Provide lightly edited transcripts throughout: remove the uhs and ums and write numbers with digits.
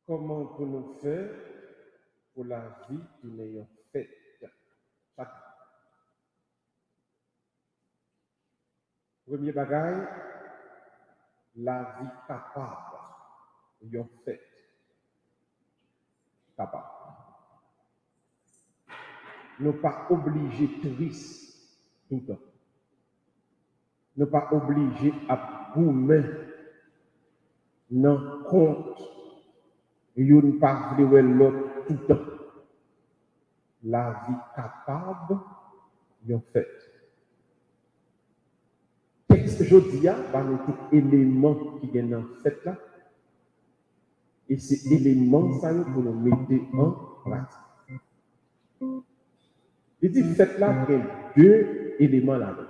Comment pour nous faire pour la vie qui n'est faite chaque premier bagage, la vie capable, yon fait capable. Nous pas obligés triste tout le temps. Nous pas obligés à boumer dans compte. Yon pas vouloir l'autre tout le temps. La vie capable, yon fait. Texte aujourd'hui, va nous tout élément qui est dans fait là. Et c'est l'élément ça pour nous mettre en pratique. Il dit fait là qu'il y a deux éléments là-dedans.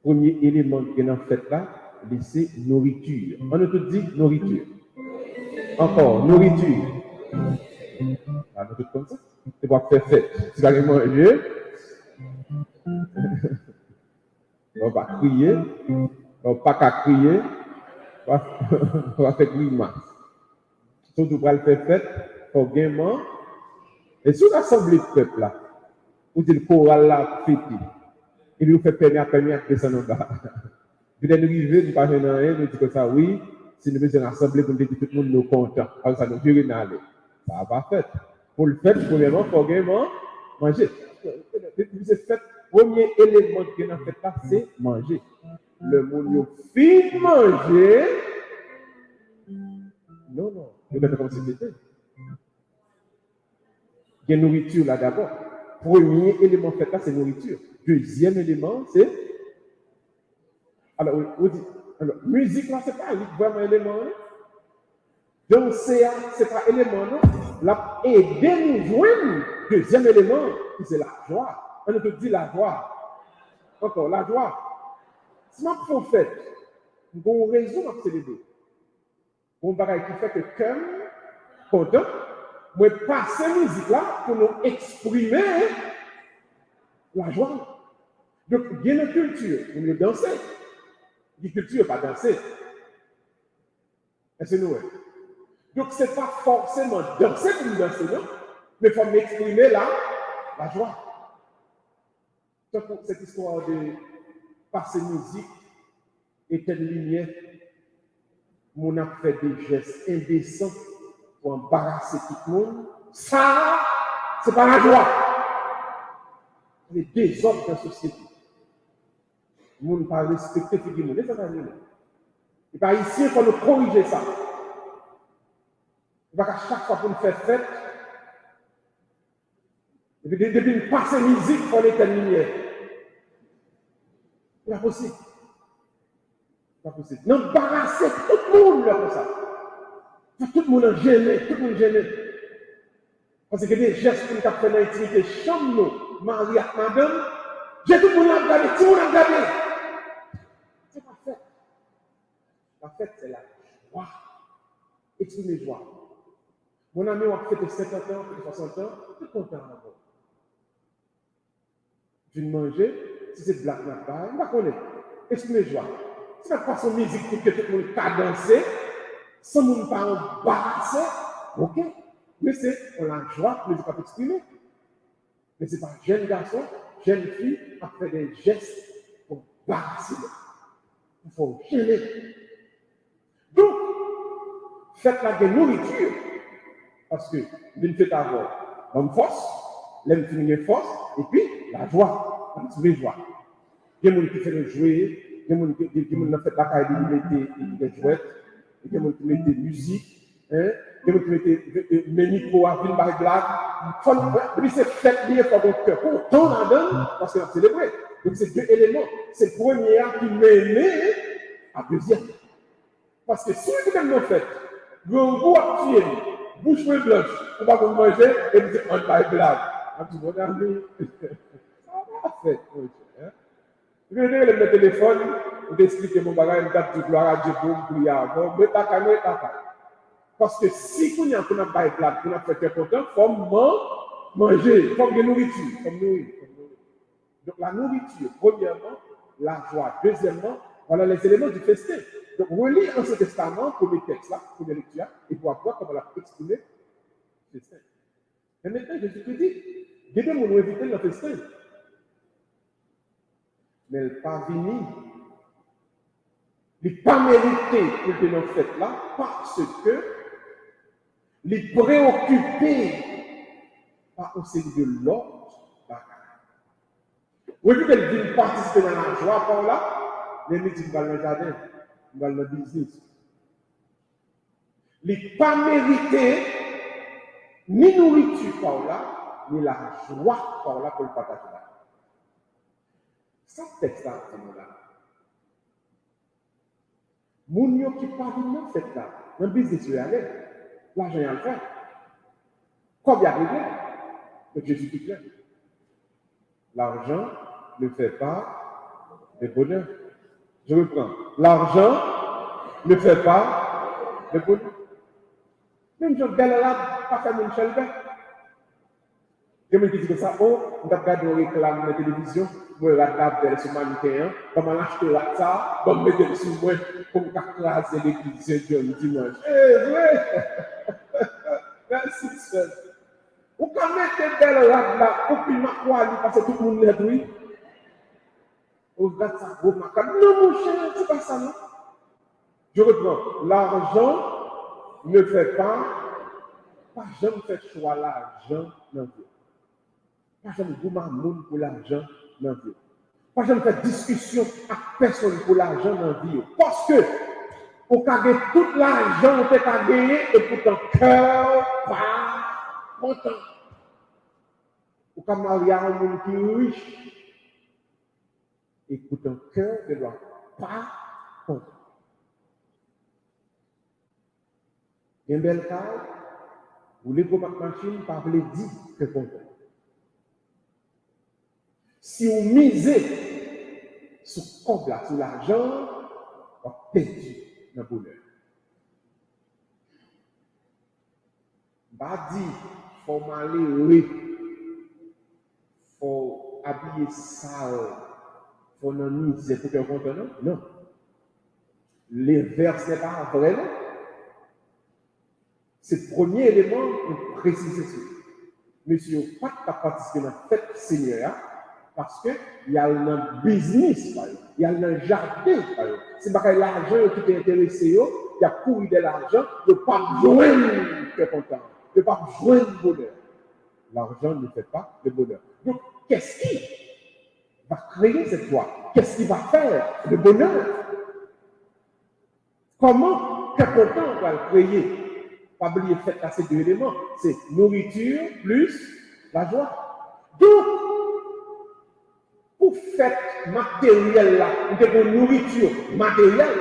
Premier élément qui est dans fait là, c'est nourriture. On nous tout dit nourriture. Encore, nourriture. Ah, nous tout comme ça. C'est pas faire fête. Si vous allez manger, on va crier, on va pas crier, on va faire grimace. Surtout pour le faire fête, pour gaiement. Et si vous assemblez le peuple là, vous dites le choral là, fêté, il vous fait permettre à descendre en bas. Vous êtes arrivé, nous parlons dans rien, nous disons que ça, oui, si nous faisons rassembler pour dire que tout le monde nous content, alors ça nous fait aller. Ça va pas fait. Pour le faire, premièrement, il faut gaiement manger. C'est fait. Premier élément qui est dans fait là, c'est manger. Le monde fin manger. Non. Vous êtes comme si c'était. Il y a nourriture là d'abord. Premier élément fait là, c'est nourriture. Deuxième élément, c'est. Alors, musique là, c'est pas vraiment élément. Danser, c'est pas élément. La aider nous joindre. Deuxième élément, c'est la joie. On te dit la joie. Encore, la joie. Si ma prophète, vous avez raison à célébrer. Bon bagage qui fait que comme content, moi passer la musique là pour nous exprimer la joie. Donc, il y a une culture, on nous danser. Une culture, pas danser. Est-ce que nous donc, ce n'est pas forcément danser pour nous danser, non? Mais il faut m'exprimer là la joie. Donc, cette histoire de passer musique et telle lumière, on a fait des gestes indécents pour embarrasser tout le monde. Ça, c'est pas la joie. Les désordres de la société. Le monde ne pas respecter tout le monde. Et pas ici, il faut nous corriger ça. Il va qu'à chaque fois pour nous faire fête, depuis nous passer musique pour les telle lumière. C'est pas possible. Pas possible. N'embarrasser tout le monde là comme ça. Tout le monde gêné, tout le monde gêné. Parce que des gestes que nous avons fait dans l'intimité, chambre, Marie et madame, j'ai tout le monde regardé, tout le monde regardé. C'est pas fait. La fête, c'est la joie. Exprimer joie. Mon ami a fait 50 ans, 60 ans, tout content d'abord. Je mangeais, si c'est black n'a pas, on va connaître. Exprimer joie. Si on passe en musique pour que tout le monde peut danser, sans monde pas embarrasser, ok. Mais c'est on a la joie que les pas exprimer. Mais c'est pas jeune garçon, jeune fille, à faire des gestes pour embarrasser. Il faut gêner. Donc, faites la nourriture. Parce que l'une fait avoir une force, l'une fait une force, et puis la joie, la joie. Il y a des gens qui font jouer, il y a des gens qui fait la caille de des jouets, il y a des gens qui mettent des musiques, il y a des gens qui mettent des micros à ville par blague. Puis c'est fait bien pour votre cœur. Pourtant, on la donne parce qu'on a célébré. Donc, c'est deux éléments. C'est le premier qui mène à deuxième. Parce que si vous avez fait, vous avez tué, bouche blanche, on va vous manger et vous dites, on va blague. Un petit bon ami. Ça va faire. Vous venez le téléphone, vous expliquez mon bagage, une date de gloire à Dieu pour me prier avant, mais t'as qu'à mettre ta. Parce que si vous n'avez pas de blague, vous n'avez pas fait content, il faut manger, il faut de nourriture, il faut nourrir. Donc la nourriture, premièrement, la joie. Deuxièmement, voilà les éléments du festin. Donc relis Ancien Testament, premier texte là, première lecture, et pour voir comment la exprimer festin. Et maintenant, Jésus-Christ dit, il y a des gens qui ont évité le festin. Mais il n'est pas venu. Il n'est pas mérité pour que nous fête là parce que il est préoccupé par aussi de l'autre bagage. Vous voyez qu'elle vient participer dans la joie par là, les métiers dans le jardin, dans le business. Il n'est pas mérité ni nourriture par là, ni la joie par là pour le partager là. Ça, texte là, c'est là. Moun yo qui parle dans cette là, dans le business, il y a l'argent y a le fait. Combien de gens? Donc Jésus dit clair. L'argent ne fait pas le bonheur. Je reprends. L'argent ne fait pas le bonheur. Même si je regarde là, pas faire une chèvre. Je me dis que ça, oh, on a regardé une réclame de la télévision, moi, la table sur manichéen, comment l'acheter là, ça, comme mettre sur moi, pour m'écraser l'église Saint-Jean dimanche. Eh, ouais! Merci, frère. Ou quand mettre belle là, ou puis ma croix, parce que tout le monde est oui. On regarde ça, gros macam. Non, mon cher, c'est pas ça, non. Je reprends. L'argent ne fait pas jamais fait choix l'argent dans la vie. Pas jamais goût mamoun pour l'argent dans la vie. Pas jamais fait discussion avec personne pour l'argent dans la vie. Parce que, au cas de tout l'argent que tu as gagné, et pourtant, cœur pas content. Ou quand marier un monde qui est riche, et pourtant, cœur ne doit pas content. Il y a une belle caille, où les gros machines par les dire que content. Si vous misez sur sur l'argent, vous perdu dans le bonheur. Pas dit, il faut malheureux, il faut habiller sale, il faut en miser pour que vous content. Non. Les versets pas vrai, non. C'est le premier élément pour préciser ça. Monsieur, pas de participer dans la fête Seigneur, parce qu'il y a un business, il y a un jardin. C'est pas que l'argent qui est intéressé, il y a couru de l'argent, il ne peut pas joindre le content, il ne peut pas joindre le bonheur. L'argent ne fait pas le bonheur. Donc, qu'est-ce qui va créer cette joie? Qu'est-ce qui va faire le bonheur? Comment le content va le créer? Pas oublier de faire ces deux éléments, c'est nourriture plus la joie. Donc, pour faire matériel là, vous avez une nourriture matérielle,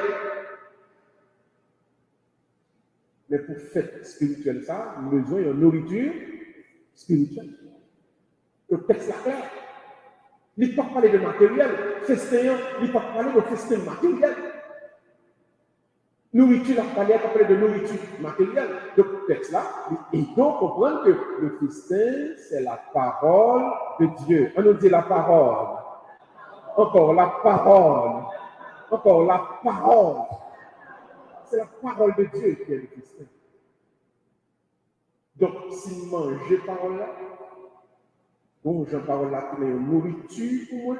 mais pour faire spirituel ça, nous avons besoin de nourriture spirituelle. Le texte là clair. Il ne peut pas parler de matériel, festin, il ne peut pas parler de festin matériel. Nourriture, la parler de nourriture matérielle. Donc, le texte là, et donc comprendre que le festin, c'est la parole de Dieu. On nous dit la parole. Encore la parole. Encore la parole. C'est la parole de Dieu qui est le festin. Donc, si vous mangez parole là, bon, j'ai parole là qui est une nourriture pour moi.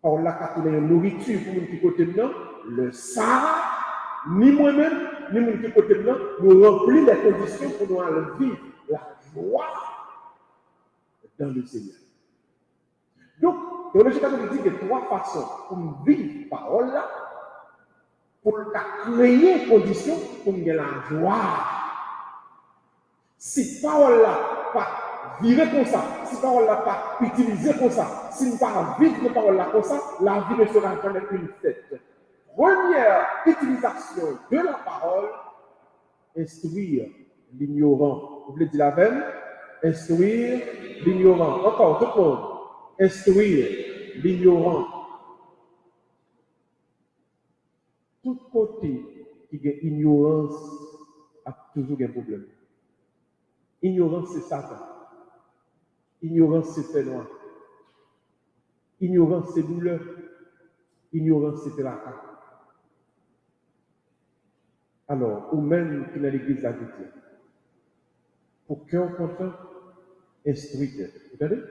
Parole là qui est une nourriture pour moi qui côté dedans, le ça. Ni moi-même, ni mon petit côté blanc, nous remplissons les conditions pour nous aller vivre la joie dans le Seigneur. Donc, le logique catholique dit qu'il y a trois façons pour vivre la parole là, pour créer les conditions pour nous la joie. Si la parole là pas vivre comme ça, si la parole là pas utiliser comme ça, si nous ne pas vivre la parole là comme ça, la vie ne sera jamais une fête. Première utilisation de la parole, instruire l'ignorant. Vous voulez dire la même? Instruire l'ignorant. Encore, tout le monde. Instruire l'ignorant. Tout côté qui a ignorance a toujours un problème. Ignorance, c'est Satan. Ignorance, c'est fait noir. Ignorance, c'est douleur. Ignorance, c'est tracas. Alors, ou même qui dans l'église là, pour cœur content, instruite. Vous entendez?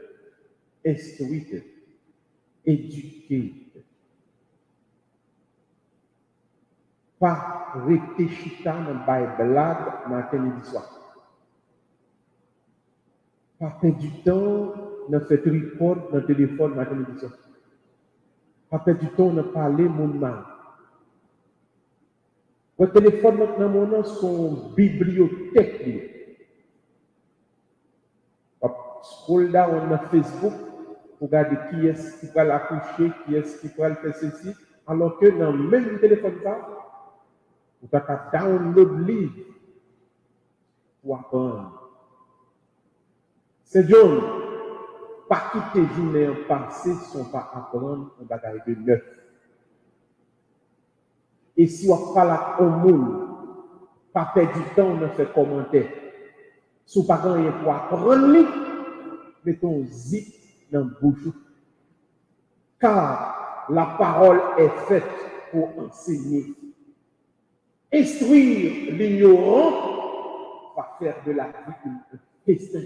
Instruite. Éduquée. Pas rester chita dans le blague matin midi soir. Pas perdre du temps dans faire report dans le téléphone matin midi soir. Pas perdre du temps dans parler mon mal. Votre téléphone maintenant, mon son bibliothèque. Scroll down dans Facebook pour regarder qui est-ce qui va l'accoucher, qui est-ce qui va faire ceci, alors que dans le même téléphone, vous avez download livre pour apprendre. C'est John, pas quitter journée en passé sans pas apprendre un bagage de neuf. Et si on parle au monde, pas perdre du temps dans faire commentaire. Si on pas rien pour apprendre, mettons zip dans la bouche. Car la parole est faite pour enseigner. Instruire l'ignorant va faire de la vie un festin.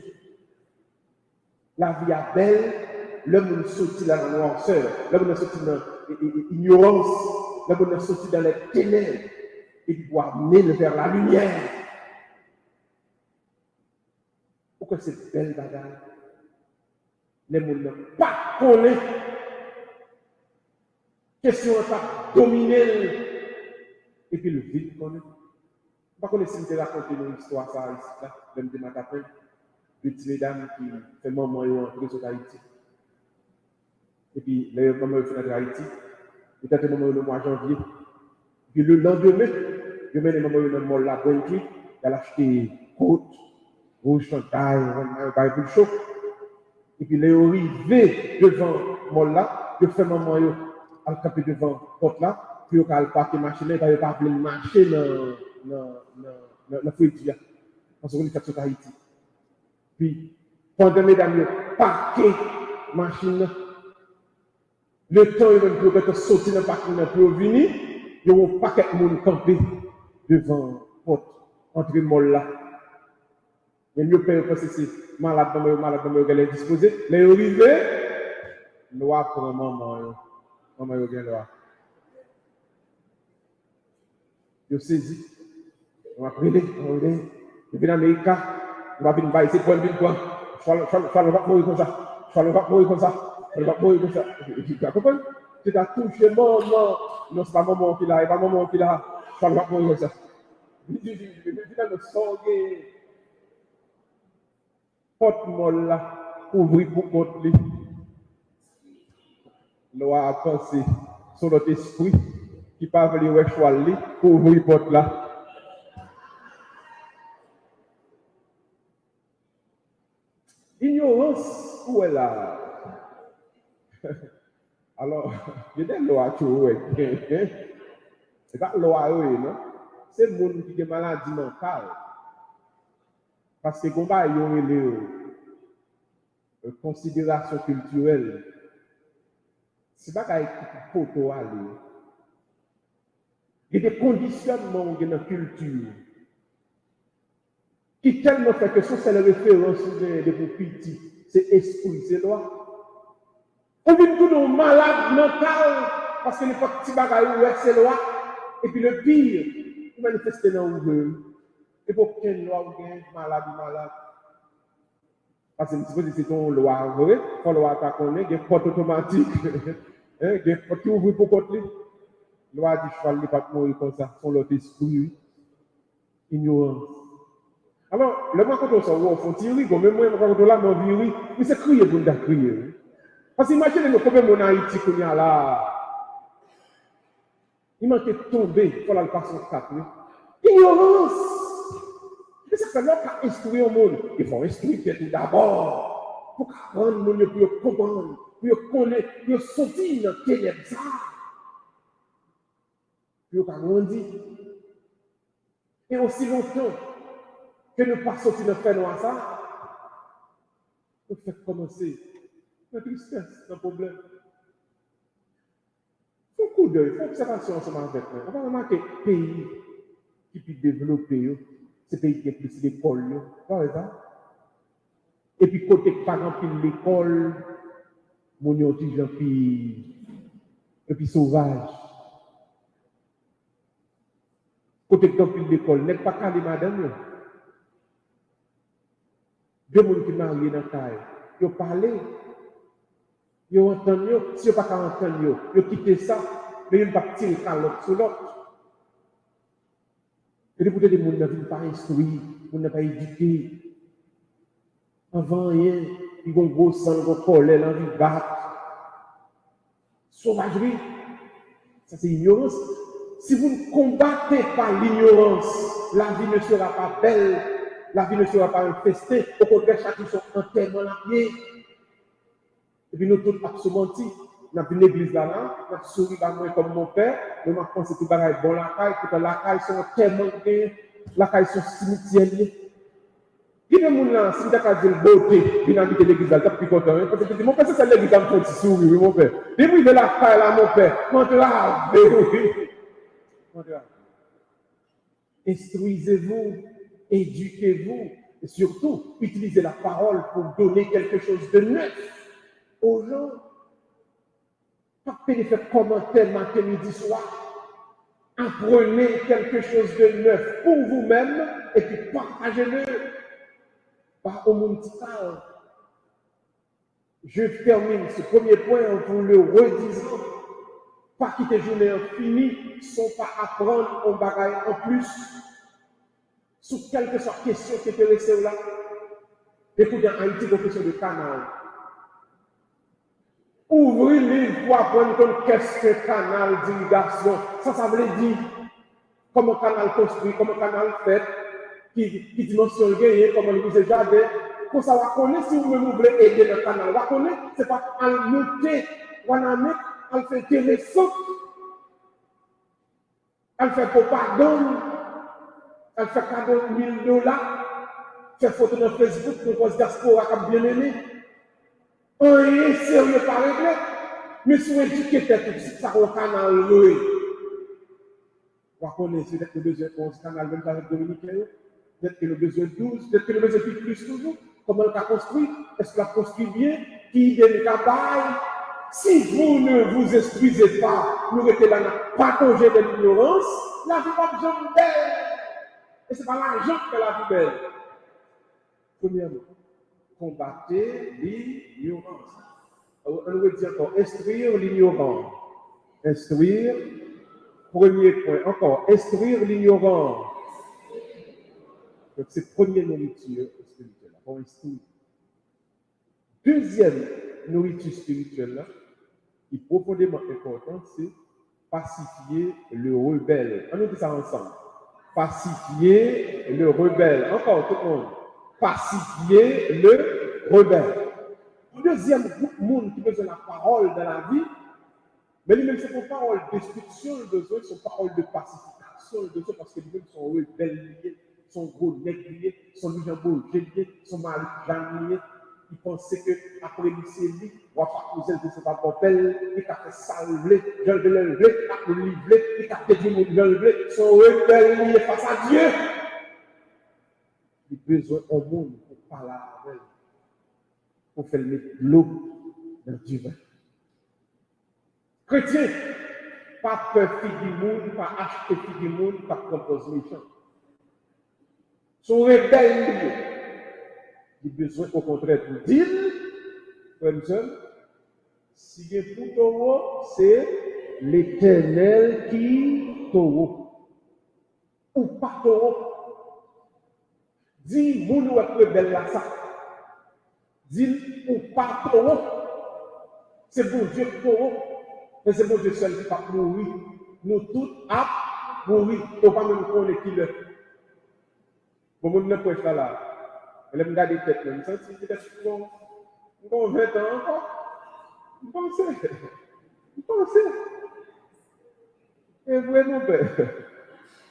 La vie est belle, l'homme sortit dans la noirceur, l'homme sortit dans l'ignorance, l'homme sortit dans les ténèbres, et il doit amener vers la lumière. Pourquoi c'est belle bagarre? Les gens ne pas connaître. Question de pas dominer. Et puis le vide connaît. Je ne sais pas si je raconté une histoire ça ici, là, même de ma tapin, de petites mesdames qui fait maman et entrer sur Haïti. Et puis, les mamans sont venus Haïti. Peut-être maman le mois de janvier. Puis le lendemain, je mets les mamans dans le mall là, Braintree, elle a acheté côte, rouge chantail, un peu chaud. Et puis, les arrivés devant le mall là, je fais maman à camper devant la porte là, puis on a parqué machine, il n'y a pas de marcher dans la fouille. Parce qu'on est fait sur Haïti. Puis, pendant mesdames, parqué machine, le temps où ils vont sortir dans le parking pour venir, ils vont pas paquet de monde camper devant la porte, entre le mall là. Mais mieux payé parce que c'est malade dans le disposé. Les arrivés, loi pour maman, maman yo gen loi. Yo saisi, on va prier, on va venir en Amérique, on va venir ici pour venir quoi. Je vais pas mourir comme ça. Je vais pas mourir comme ça. Je vais pas mourir comme ça. Tu as compris? Tu as touché maman. Non, c'est pas maman qui l'a, c'est pas maman qui l'a. Je vais pas mourir comme ça. Je vais me sortir. Porte-molle là, ouvrir pour contre lui. Loi a pensé sur notre esprit qui parle de choix lui pour ouvrir porte là. Ignorance, où est là? Alors, il y a des lois qui sont c'est pas loi, non? C'est le monde qui a une maladie mentale. Parce que combat, il y a une considération culturelle. C'est pas qu'il y a une photo aller. Il y a des conditionnements dans la culture qui tellement fait que c'est la référence de vos petits, c'est esprit, c'est loi. On vit tout dans malade mental parce que les petits bagailles, c'est loi. Et puis le pire, il manifeste dans le et pour quelle loi ou bien malade. Parce que c'est ton loi vrai, quand loi ta connaît, il y a une porte automatique, il y a une porte qui ouvre pour côté. Loi du cheval n'est pas mourir comme ça, son l'autre esprit, ignorance. Alors, le moment quand on s'en va, on fait tirer, comme même moi, quand on là, on vire, mais c'est crier pour nous crier. Parce que imaginez combien mon Haïti qu'on y a là. Il manque de tomber, il faut la passer au 4. Ignorance! Et ça fait là qu'à instruire le monde. Il faut instruire tout d'abord. Pour qu'apprendre le monde, pour comprendre, pour connaître, pour sortir dans le ténèbres. Pour grandir. Et aussi longtemps que nous ne pas sortir dans le fait noir ça, nous fait commencer la tristesse, le problème. Il faut un coup d'œil, il faut observation ensemble avec nous. On va remarquer pays. qui peut développer, c'est pays qui est plus l'école, par exemple. Et puis, côté parents qui l'école, mon étudiant et puis sauvage. Côté de l'école, n'est pas calé madame. Deux personnes qui marient dans la caille, ils parlent, ils entendent, si ils ne pas entendre, ils quittent ça, mais ils ne pas tirer l'autre sur l'autre. Et des gens ne sont pas instruits, ils ne sont pas éduqués. Avant rien, ils ont gros sang, ils ont colère, ils ont envie de battre. Sauvagerie, ça c'est ignorance. Si vous ne combattez pas l'ignorance, la vie ne sera pas belle, la vie ne sera pas infestée. Au contraire, chacun sont entièrement la pied. Et puis nous tous absolument menti. Nous avons une église là, nous avons souri à moi comme mon père, nous avons pensé que c'est bon la caille, que la caille sont entièrement bien, la caille sont cimetières. Qui est mon là, si vous avez dit beauté, puis habiter l'église là, plus content. Parce que mon père, c'est l'église qui me fait sourire, mon père. Depuis de la caille là, mon père, quand tu as instruisez-vous, éduquez-vous, et surtout, utilisez la parole pour donner quelque chose de neuf aux gens. Pas de faire commentaire matin, midi, soir. Apprenez quelque chose de neuf pour vous-même et puis partagez-le. Pas au monde qui parle. Je termine ce premier point en vous le redisant. Pas quitter journée finie sans pas apprendre un bagage en plus. Sous quelque sorte de question qui est intéressée là. Écoutez, en Haïti, une question de canal. Ouvrez le livre pour apprendre qu'est-ce que canal d'irrigation. Ça veut dire comment canal construit, comment canal fait, qui dimension gagne, comment il mise jardin. Pour ça, on connaît si vous voulez aider le canal. On connaît, c'est pas en noter, on fait intéressant, on fait propagande, on fait cadeau $1000, fait photo dans Facebook, pour cause diaspora qui bien aimé. Rien sérieux pas réglé, mais si on éduque tête, ça au canal, oui. On connaît, c'est peut-être le besoin de canal, même avec Dominicain, peut-être que le besoin 12, peut-être que le besoin plus toujours. Comment il a construit? Est-ce qu'il a construit bien? Qui donne le travail? Si vous ne vous instruisez pas, nous mettez là, pas congé de l'ignorance, la vie va être belle. Et ce n'est pas l'argent qui fait la vie belle. Premièrement, combattez l'ignorance. On veut dire encore, instruire l'ignorant. Instruire, premier point. Encore, instruire l'ignorant. Donc, c'est première nourriture spirituelle. On instruit. Deuxième nourriture spirituelle, là, qui est profondément importante, c'est pacifier le rebelle. On dit ça ensemble. Pacifier le rebelle. Encore, tout le monde. Pacifier le rebelle. Le deuxième groupe de monde qui besoin de la parole dans la vie, mais lui-même, c'est une parole de destruction, le besoin, c'est une parole de pacification, le besoin, parce que lui-même sont rebelles liés, sont gros nègres, sont jambons liés, sont mal liés. Ils pensaient qu'après lycée, on va pas poser de ce papel, il a fait ça, je vais le lever, il a le livrer, il a fait du monde, je lever, sont rebelles liés face à Dieu. Il a besoin au monde pour parler avec elle, pour faire mettre l'eau dans du vin. Chrétien, pas peur fille du monde, pas acheter fille du monde, pas composer méchant. Sont rebelles. Il a besoin au contraire de dire, frère seul, si il est pour toi, c'est l'Éternel qui t'aura. Ou pas t'aura. Dis, vous nous êtes rebelles là, ça. Dis, ou pas t'aura. C'est bon Dieu qui t'aura. Mais c'est bon Dieu seul qui va mourir. Nous tous à mourir. On va même connaître qui le. Bon, on ne peut pas là. On me regarder tête, je me sens peut-être bon, 20 ans encore. Je pensais. Et vraiment, vous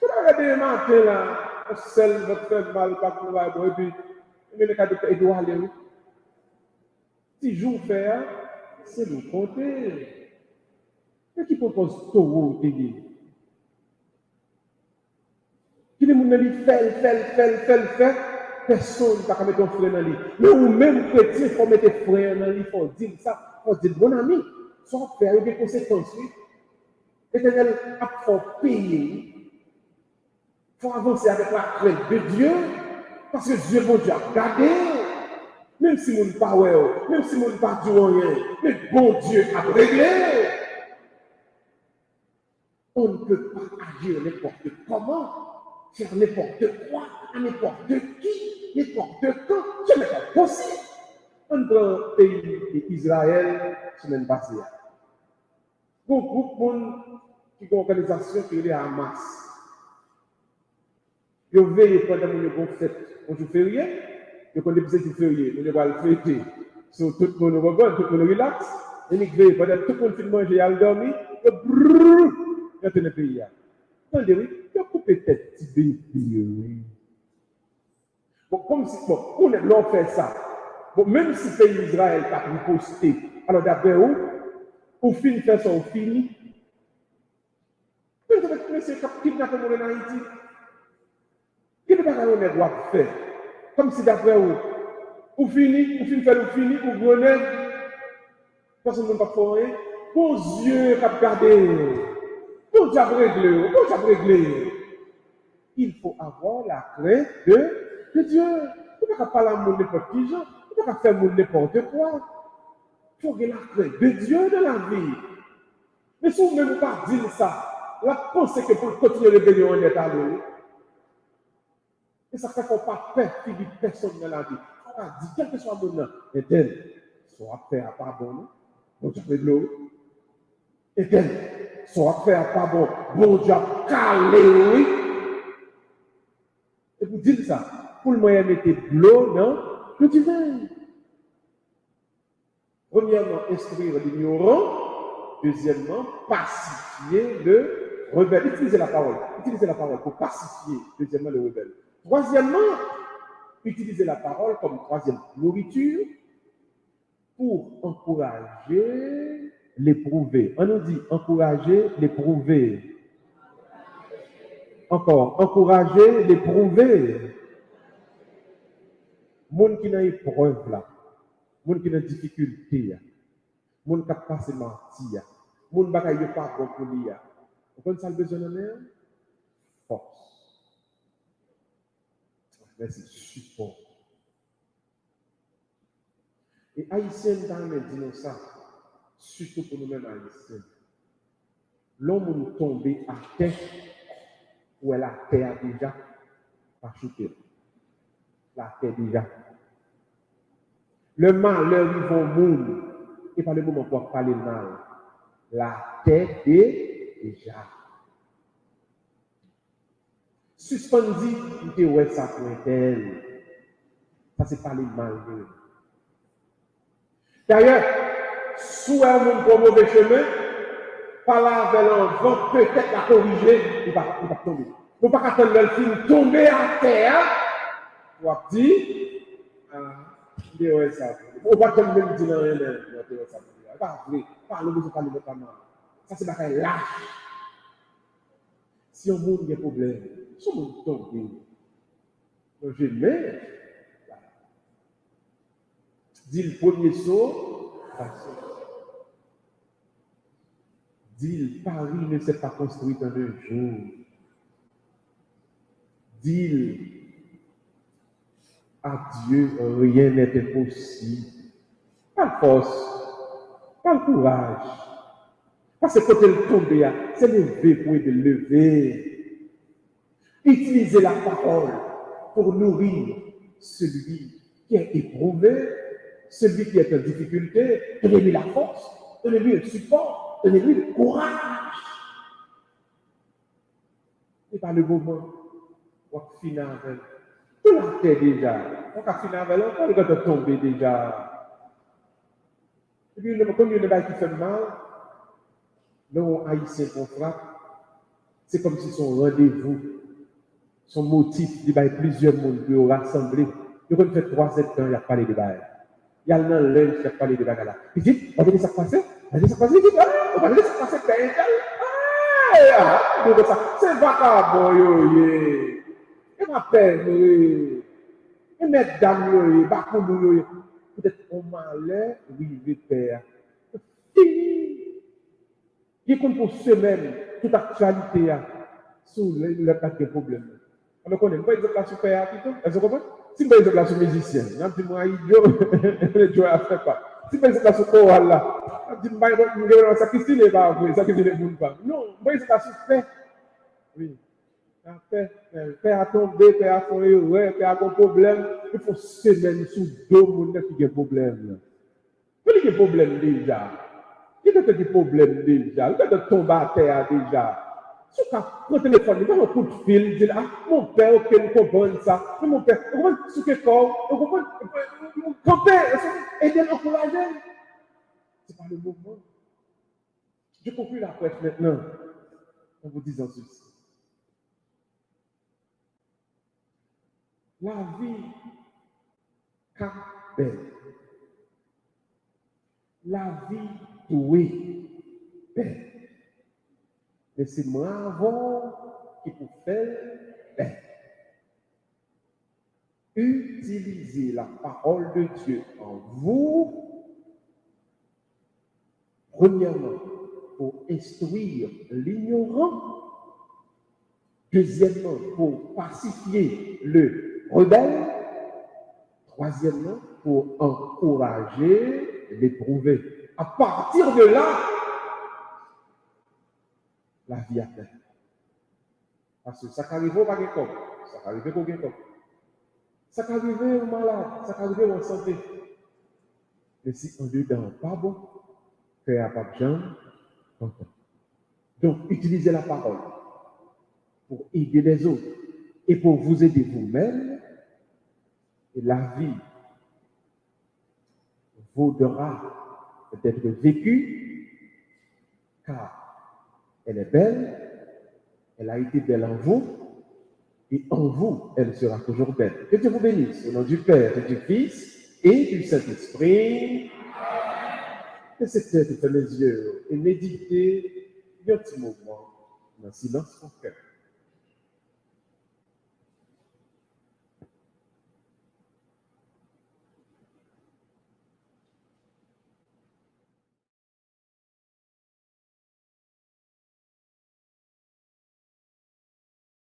regardez le matin là, seul votre frère mal, pas pour la boire, et puis, le cas de Edouard aller. Si jour faire, c'est nous compter. Et qui propose Toro, Tégé? les gens fait, personne ne peut mettre un frère dans lui. Mais ou même chrétien, il faut mettre un frère dans lui, il faut dire ça, il faut dire bon ami, soit faire, il y a des conséquences. L'Éternel a fait payer. Il faut avancer avec la crainte de Dieu, parce que Dieu, bon Dieu, a gardé. Même si mon pas même si mon pas dit rien, mais bon Dieu a réglé. On ne peut pas agir n'importe comment, faire n'importe quoi, à n'importe qui, n'importe quand. Ce n'est pas possible. On prend le pays d'Israël, semaine passée. Pour groupe qui ont une organisation qui est Hamas. Ils veillent pendant que nous avons fait un jour férié. Ils ont des petits fériés, nous allons le fêter. Sur tout le monde regarde, tout le monde relax. Et nous veillons pendant que tout le monde finit de manger et de dormir. Ils ont le pays. Attendez, oui, ils ont coupé tête, petit bébé. Bon, comme si, bon, on a fait ça. Bon, même si le pays d'Israël n'a pas posté, alors d'après où, au fin faire ça, au fini. Mais c'est kidnappé en Haïti. Qui ne peut pas le droit de faire? Comme si d'après où, ou fini, ou grenade, personne ne peut pas faire rien. Bon Dieu, qui a gardé, bon Dieu a réglé, Il faut avoir la crainte de Dieu. On ne peut pas parler à mon n'importe qui, on ne peut pas faire mon n'importe quoi. Il faut avoir la crainte de Dieu dans la vie. Mais si vous ne même pas dire ça, la pensée que pour continuer la rébellion, on est allé. Et ça fait qu'on ne peut pas perfider personne dans la vie. On va dire, quel que soit mon nom, et tel, soit faire pas bon, bon Dieu de l'eau. Et tel, soit faire pas bon, bon Dieu calé, oui. Et vous dites ça, pour le moyen de mettre de l'eau dans le divin. Premièrement, instruire l'ignorant. Deuxièmement, pacifier le rebelle. Utilisez la parole pour pacifier, deuxièmement, le rebelle. Troisièmement, utiliser la parole comme troisième nourriture pour encourager l'éprouvé. On nous dit encourager l'éprouvé. Encore, encourager l'éprouvé. Monde qui n'a épreuve là, monde qui n'a difficulté, monde qui a passé mentir, monde qui n'a pas bon pour lui. Vous comprenez ça le besoin de mer? Force. Merci, support. Et Haïtiens, disons ça, surtout pour nous-mêmes Haïtiens. L'homme nous tombé à terre, où la terre a déjà pas chuté. La terre déjà. Le malheur, ils vont mourir. Et pas le moment pour parler mal. La terre est déjà. Suspendu, il dit, ouais, ça pour elle. Ça, c'est parler mal. D'ailleurs, soit un monde pour mauvais chemin, par là, avec un vent, peut-être la corriger, il va tomber. Il ne faut pas attendre le film tomber à terre. On va dire, il dit, ouais, ça. On va te même dire, non, ça. Pas vrai, pas le besoin de parler de ta main. Ça, c'est pas lâche. Si on monde a des problèmes, si on monde tombe, donc je mets, dit le premier saut, dit Paris ne s'est pas construit en 2 jours. Dit à Dieu, rien n'est impossible. Pas de force, pas de courage. Parce que quand elle tombe, c'est lever pour aider lever. Utiliser la parole pour nourrir celui qui est éprouvé, celui qui est en difficulté. Donnez-lui la force, donnez-lui le support, donnez-lui le courage. Et par le moment, on va finir avec tout la terre déjà. On va finir avec l'autre, on va tomber déjà. Et puis, comme il y a des gens qui font mal, nos haïtiens qu'on frappe, c'est comme si son rendez-vous, son motif, il y a plusieurs mondes qui ont rassemblé. Il y a fait 3 ans, il y a parlé de bail. Il y a un lunch, il y a parlé de bagarre. Il dit, on va dire ça passer, on va dire ça passer, il dit, on va dire ça passer, c'est vacabon, yo. et ma père, et mettre dame, peut-être on m'allait, oui, le père. Fini. Qui compte pour semaine, toute actualité, sous le tas de problèmes. On connaît, par exemple, la super, est-ce que vous comprenez? Si par exemple, la sous musicien, on dit, moi, idiot, le Dieu a fait pas. Si par exemple, la sous choral, là, on dit, moi, ça qui s'il est pas, ça qui s'il est pas. Non, par exemple, la sous fait. Oui. Père a tombé, père a fait ouais, père a un problème. Il faut semaine sous deux monde qui a un problème. Il y a un problème déjà. Il y a des problèmes déjà. Il y a des tombes à terre déjà. Si tu as un téléphone, il y a un coup de fil, il dit, ah, mon père, ok, vous comprenez ça. Mais mon père, vous comprenez ce que c'est, vous comprenez, mon père, aidez l'encourager. Ce n'est pas le moment. Je conclue la presse maintenant en vous disant ceci. La vie est belle. La vie douée belle. Mais c'est moi avant qui peut faire belle. Utilisez la parole de Dieu en vous, premièrement, pour instruire l'ignorant, deuxièmement, pour pacifier le rebelle, troisièmement, pour encourager l'éprouvé. À partir de là, la vie a fait. Parce que ça arrive au pas comme, ça arrive au comme. Ça arrive au malade, ça arrive en santé. Mais si on dedans pas bon, faire pas bien, content. Donc, utilisez la parole pour aider les autres et pour vous aider vous-même. Et la vie vaudra d'être vécue, car elle est belle, elle a été belle en vous, et en vous, elle sera toujours belle. Que Dieu vous bénisse, au nom du Père et du Fils et du Saint-Esprit. Et c'est peut-être les yeux et méditer un petit moment dans le silence son cœur.